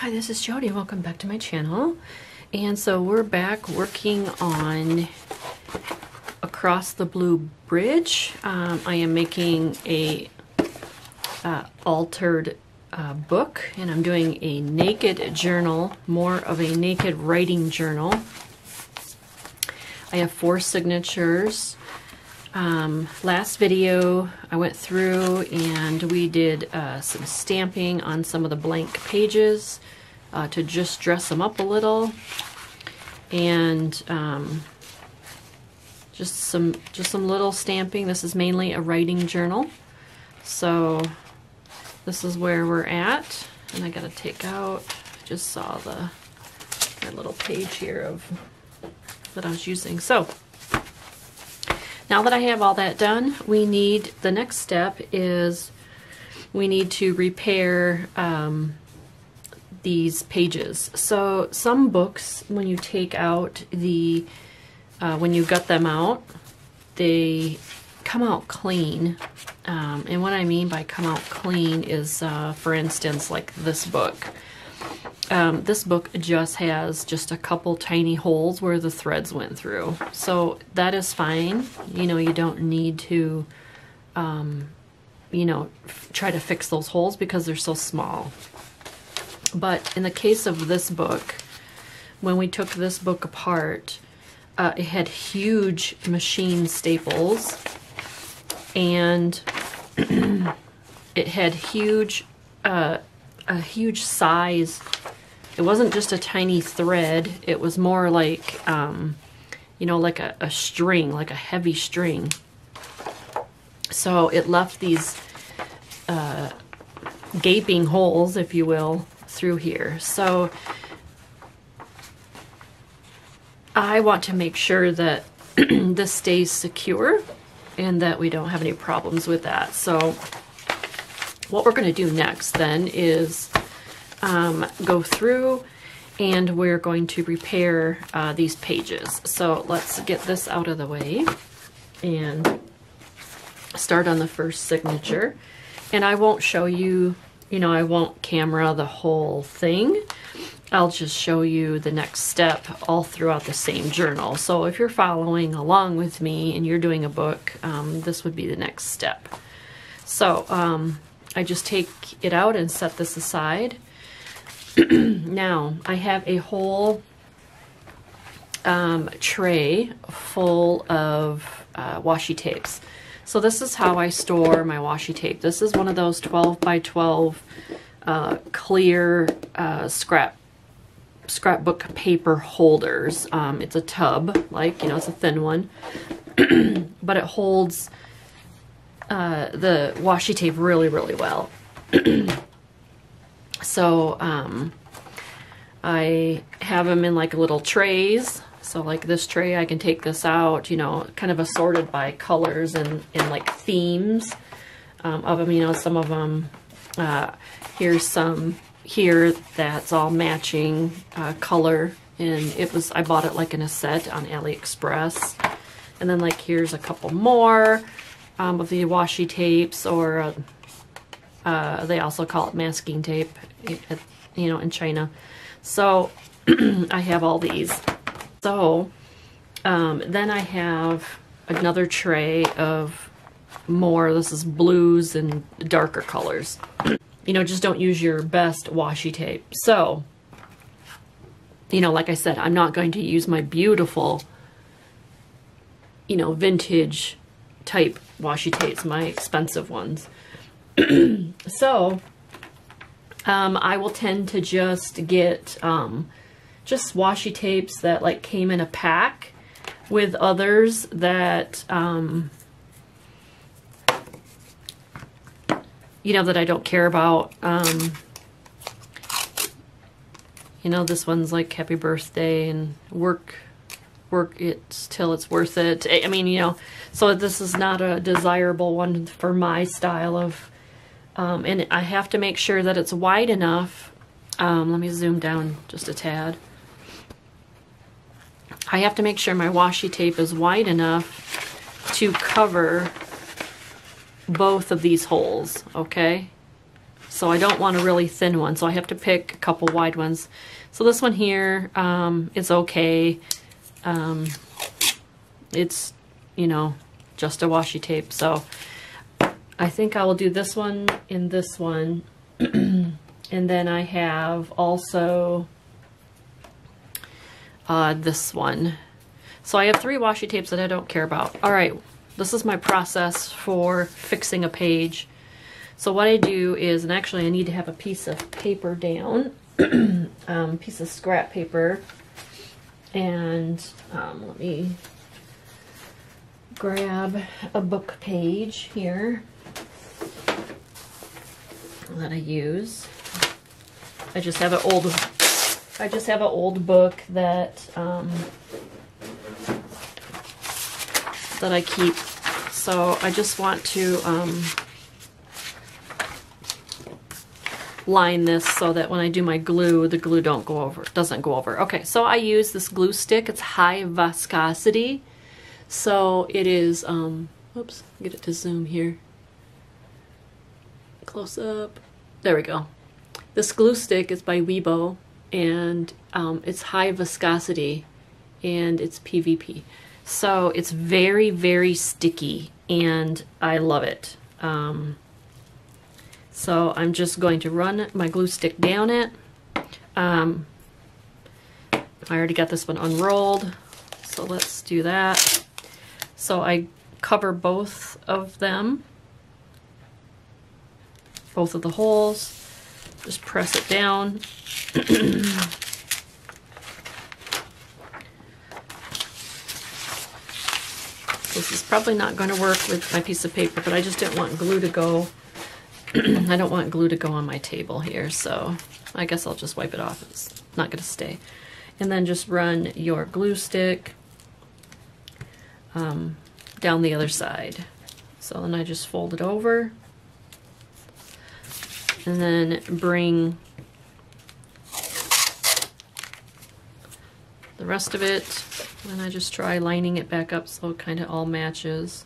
Hi, this is Jody. Welcome back to my channel. And so we're back working on Across the Blue Bridge. I am making a altered book, and I'm doing a naked journal, more of a naked writing journal. I have 4 signatures. Last video I went through and we did some stamping on some of the blank pages to just dress them up a little, and just some little stamping. This is mainly a writing journal, so this is where we're at. And I gotta take out, I just saw my little page here that I was using. So now that I have all that done, the next step is we need to repair these pages. So some books, when you take out when you gut them out, they come out clean. And what I mean by come out clean is, for instance, like this book. This book just has just a couple tiny holes where the threads went through. So that is fine. You know, you don't need to, try to fix those holes because they're so small. But in the case of this book, when we took this book apart, it had huge machine staples, and it had a huge size. It wasn't just a tiny thread, it was more like, like a string, like a heavy string. So it left these gaping holes, if you will, through here. So I want to make sure that this stays secure and that we don't have any problems with that. So what we're going to do next then is go through, and we're going to repair these pages. So let's get this out of the way and start on the first signature. And I won't show you, I won't camera the whole thing. I'll just show you the next step all throughout the same journal. So if you're following along with me and you're doing a book, this would be the next step. So I just take it out and set this aside. Now I have a whole tray full of washi tapes. So this is how I store my washi tape. This is one of those 12 by 12 clear scrapbook paper holders. It's a tub, it's a thin one, but it holds the washi tape really, really well. So I have them in like little trays. So like this tray, I can take this out, kind of assorted by colors and like themes of them. Some of them, here's some here that's all matching color, and I bought it like in a set on AliExpress. And then like here's a couple more of the washi tapes, or they also call it masking tape, in China. So I have all these. So then I have another tray of more, this is blues and darker colors. Just don't use your best washi tape. So, like I said, I'm not going to use my beautiful, vintage type washi tapes, my expensive ones. So I will tend to just get just washi tapes that like came in a pack with others that that I don't care about. This one's like happy birthday and work it till it's worth it. I mean, so this is not a desirable one for my style of, and I have to make sure that it's wide enough. Let me zoom down just a tad. I have to make sure my washi tape is wide enough to cover both of these holes, okay? So so I don't want a really thin one, so I have to pick a couple wide ones. So this one here, it's okay. It's, you know, just a washi tape, so I think I will do this one and this one. And then I have also this one. So I have 3 washi tapes that I don't care about. All right, this is my process for fixing a page. So what I do is, and actually I need to have a piece of paper down, piece of scrap paper, and let me grab a book page here that I use. I just have an old book that that I keep. So I just want to line this so that when I do my glue, the glue doesn't go over. Okay, so I use this glue stick. It's high viscosity. So it is, oops, get it to zoom here. Close up. There we go. This glue stick is by Weibo, and it's high viscosity, and it's PVP. So it's very, very sticky, and I love it. So I'm just going to run my glue stick down it. I already got this one unrolled, so let's do that. So I cover both of them, both of the holes. Just press it down. This is probably not going to work with my piece of paper, but I just didn't want glue to go. I don't want glue to go on my table here, so I guess I'll just wipe it off. It's not going to stay. And then just run your glue stick down the other side. So then I just fold it over, and then bring the rest of it, and I just try lining it back up so it kind of all matches.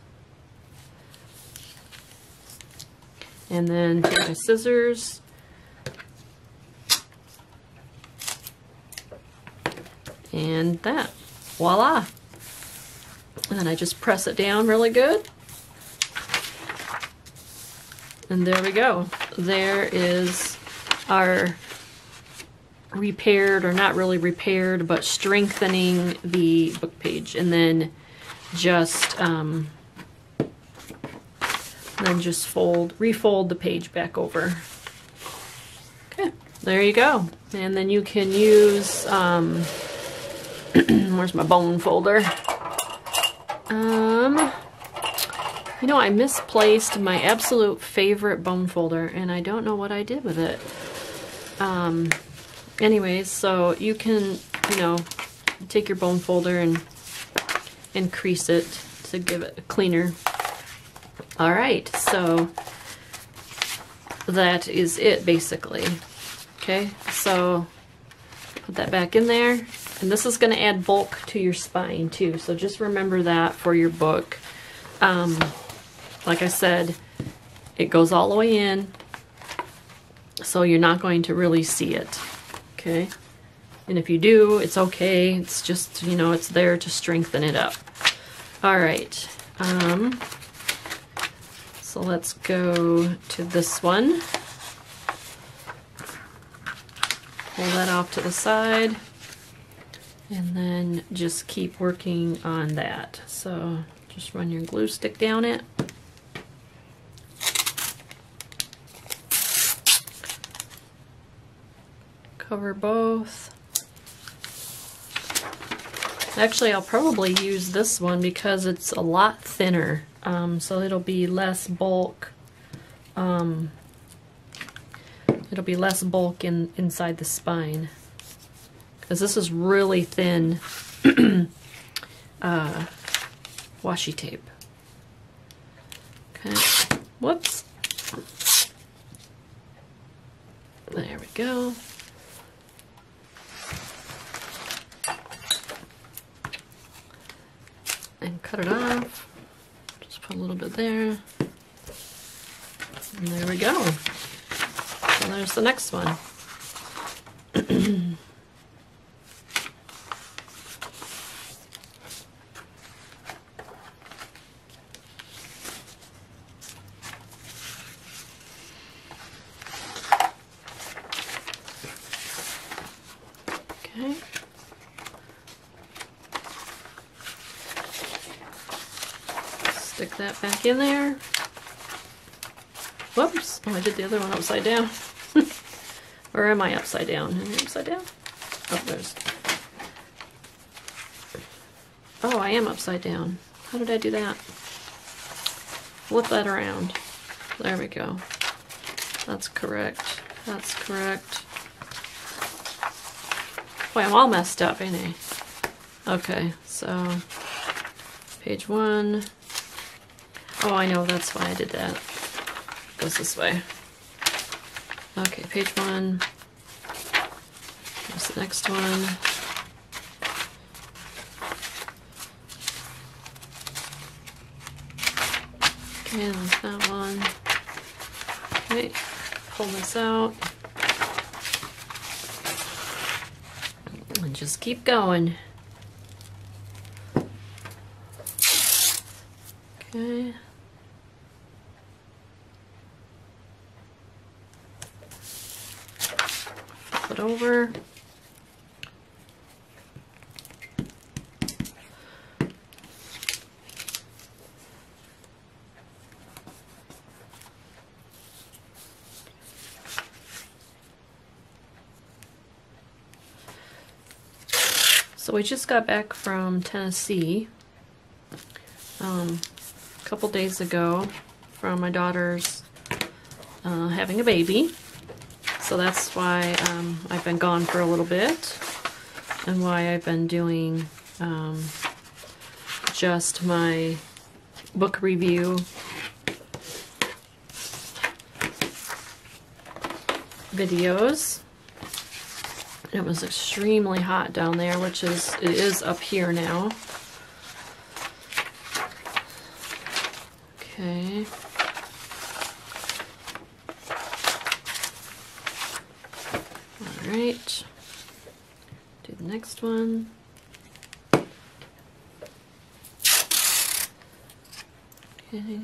And then take my scissors and that, voila. And then I just press it down really good. And there we go. There is our repaired, or not really repaired, but strengthening the book page. And then just refold the page back over. Okay, there you go. And then you can use, where's my bone folder? You know, I misplaced my absolute favorite bone folder, and I don't know what I did with it. Anyways, so you can, you know, take your bone folder and crease it to give it a cleaner. All right, so that is it basically. Okay, so put that back in there, and this is going to add bulk to your spine too, so just remember that for your book. Like I said, it goes all the way in, so you're not going to really see it. Okay, and if you do, it's okay. It's just, you know, it's there to strengthen it up. All right, so let's go to this one. Pull that off to the side, and then just keep working on that. So just run your glue stick down it. Cover both. Actually, I'll probably use this one because it's a lot thinner, so it'll be less bulk. It'll be less bulk inside the spine, because this is really thin washi tape. Okay, whoops. There we go. And cut it off. Just put a little bit there. And there we go. there's the next one. Okay. Stick that back in there. Whoops. Oh, I did the other one upside down. Or am I upside down? Am I upside down? Oh, there's... Oh, I am upside down. How did I do that? Flip that around. There we go. That's correct. That's correct. Boy, I'm all messed up, ain't I? Okay, so page 1. Oh, I know, that's why I did that. It goes this way. Okay, page 1. Here's the next one. Okay, there's that one. Okay, pull this out. And just keep going. Okay. Flip it over. So we just got back from Tennessee a couple days ago from my daughter's having a baby. So that's why I've been gone for a little bit, and why I've been doing just my book review videos. It was extremely hot down there, which is, it is up here now. Okay. All right. Do the next one. Okay.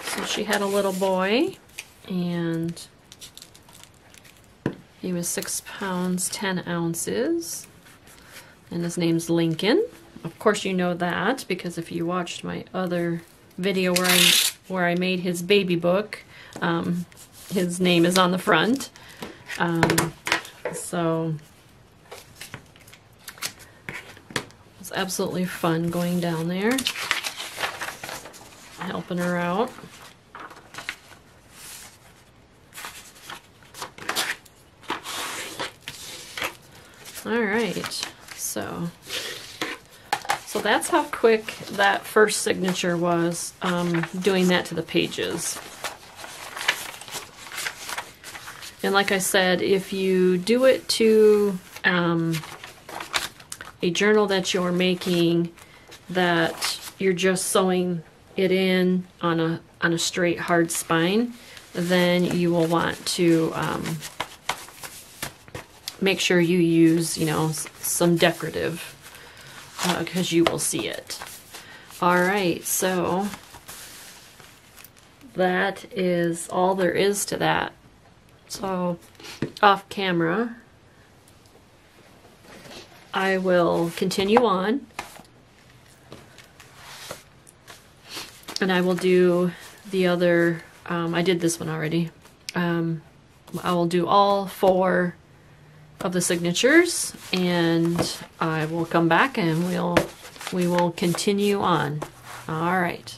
So she had a little boy, and he was 6 pounds 10 ounces, and his name's Lincoln. Of course you know that, because if you watched my other video where I made his baby book, his name is on the front. So it was absolutely fun going down there, helping her out. All right, so that's how quick that first signature was, doing that to the pages. And like I said, if you do it to a journal that you're making, that you're just sewing it in on a straight hard spine, then you will want to make sure you use, you know, some decorative, because you will see it. All right, so that is all there is to that. So off camera, I will continue on, and I will do the other, I did this one already. I will do all 4 of the signatures, and I will come back and we will continue on. All right.